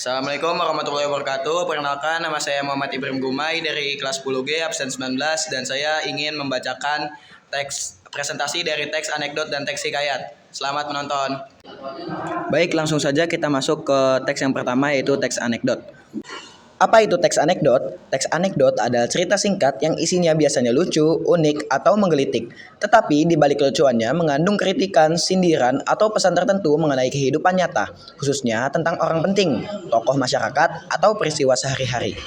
Assalamualaikum warahmatullahi wabarakatuh. Perkenalkan, nama saya Muhammad Ibrahim Gumai dari kelas 10G absen 19 dan saya ingin membacakan teks presentasi dari teks anekdot dan teks hikayat. Selamat menonton. Baik, langsung saja kita masuk ke teks yang pertama, yaitu teks anekdot. Apa itu teks anekdot? Teks anekdot adalah cerita singkat yang isinya biasanya lucu, unik, atau menggelitik. Tetapi di balik kelucuannya mengandung kritikan, sindiran, atau pesan tertentu mengenai kehidupan nyata, khususnya tentang orang penting, tokoh masyarakat, atau peristiwa sehari-hari.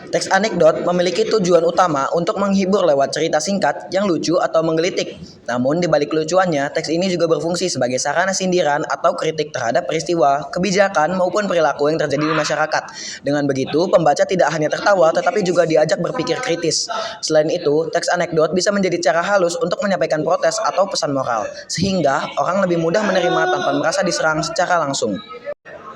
Teks anekdot memiliki tujuan utama untuk menghibur lewat cerita singkat yang lucu atau menggelitik. Namun di balik kelucuannya, teks ini juga berfungsi sebagai sarana sindiran atau kritik terhadap peristiwa, kebijakan, maupun perilaku yang terjadi di masyarakat. Dengan begitu, pembaca tidak hanya tertawa tetapi juga diajak berpikir kritis. Selain itu, teks anekdot bisa menjadi cara halus untuk menyampaikan protes atau pesan moral, sehingga orang lebih mudah menerima tanpa merasa diserang secara langsung.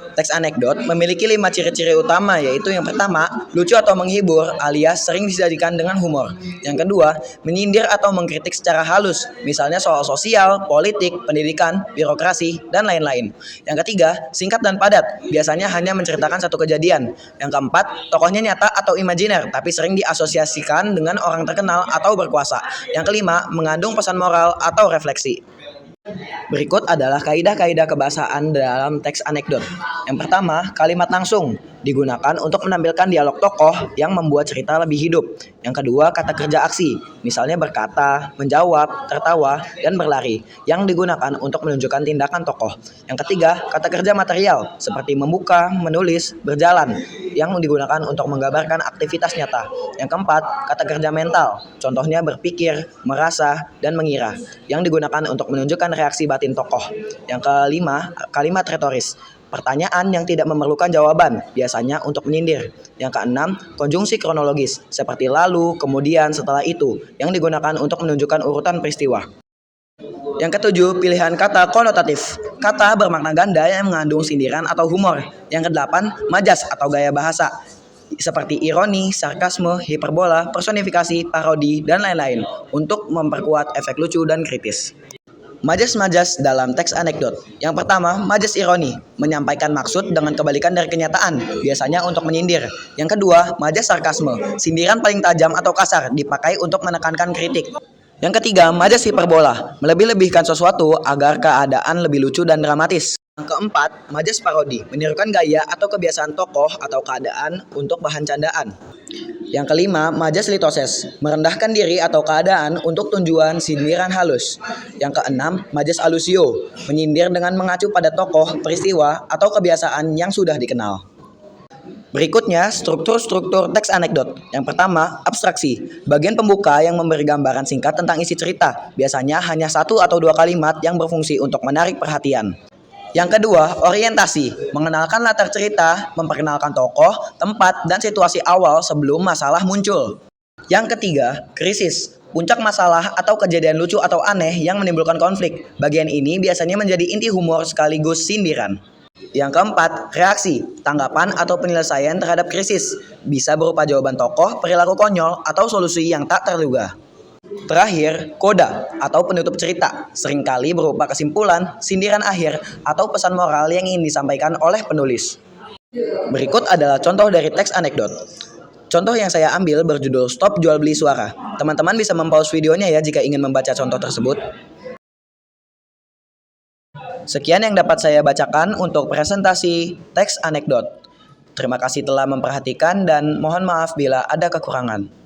Teks anekdot memiliki 5 ciri-ciri utama, yaitu yang pertama, lucu atau menghibur alias sering disajikan dengan humor. Yang kedua, menyindir atau mengkritik secara halus, misalnya soal sosial, politik, pendidikan, birokrasi, dan lain-lain. Yang ketiga, singkat dan padat, biasanya hanya menceritakan satu kejadian. Yang keempat, tokohnya nyata atau imajiner, tapi sering diasosiasikan dengan orang terkenal atau berkuasa. Yang kelima, mengandung pesan moral atau refleksi. Berikut adalah kaidah-kaidah kebahasaan dalam teks anekdot. Yang pertama, kalimat langsung digunakan untuk menampilkan dialog tokoh yang membuat cerita lebih hidup. Yang kedua, kata kerja aksi, misalnya berkata, menjawab, tertawa, dan berlari, yang digunakan untuk menunjukkan tindakan tokoh. Yang ketiga, kata kerja material, seperti membuka, menulis, berjalan, yang digunakan untuk menggambarkan aktivitas nyata. Yang keempat, kata kerja mental, contohnya berpikir, merasa, dan mengira, yang digunakan untuk menunjukkan reaksi batin tokoh. Yang kelima, kalimat retoris, pertanyaan yang tidak memerlukan jawaban, biasanya untuk menyindir. Yang keenam, konjungsi kronologis, seperti lalu, kemudian, setelah itu, yang digunakan untuk menunjukkan urutan peristiwa. Yang ketujuh, pilihan kata konotatif, kata bermakna ganda yang mengandung sindiran atau humor. Yang kedelapan, majas atau gaya bahasa, seperti ironi, sarkasme, hiperbola, personifikasi, parodi, dan lain-lain, untuk memperkuat efek lucu dan kritis. Majas-majas dalam teks anekdot. Yang pertama, majas ironi, menyampaikan maksud dengan kebalikan dari kenyataan, biasanya untuk menyindir. Yang kedua, majas sarkasme, sindiran paling tajam atau kasar, dipakai untuk menekankan kritik. Yang ketiga, majas hiperbola, melebih-lebihkan sesuatu agar keadaan lebih lucu dan dramatis. Yang keempat, majas parodi, menirukan gaya atau kebiasaan tokoh atau keadaan untuk bahan candaan. Yang kelima, majas litoses, merendahkan diri atau keadaan untuk tujuan sindiran halus. Yang keenam, majas alusio, menyindir dengan mengacu pada tokoh, peristiwa, atau kebiasaan yang sudah dikenal. Berikutnya, struktur-struktur teks anekdot. Yang pertama, abstraksi, bagian pembuka yang memberi gambaran singkat tentang isi cerita, biasanya hanya 1 atau 2 kalimat yang berfungsi untuk menarik perhatian. Yang kedua, orientasi, mengenalkan latar cerita, memperkenalkan tokoh, tempat, dan situasi awal sebelum masalah muncul. Yang ketiga, krisis, puncak masalah atau kejadian lucu atau aneh yang menimbulkan konflik. Bagian ini biasanya menjadi inti humor sekaligus sindiran. Yang keempat, reaksi, tanggapan atau penyelesaian terhadap krisis, bisa berupa jawaban tokoh, perilaku konyol, atau solusi yang tak terduga. Terakhir, koda atau penutup cerita, seringkali berupa kesimpulan, sindiran akhir, atau pesan moral yang ingin disampaikan oleh penulis. Berikut adalah contoh dari teks anekdot. Contoh yang saya ambil berjudul Stop Jual Beli Suara. Teman-teman bisa mempause videonya ya jika ingin membaca contoh tersebut. Sekian yang dapat saya bacakan untuk presentasi teks anekdot. Terima kasih telah memperhatikan dan mohon maaf bila ada kekurangan.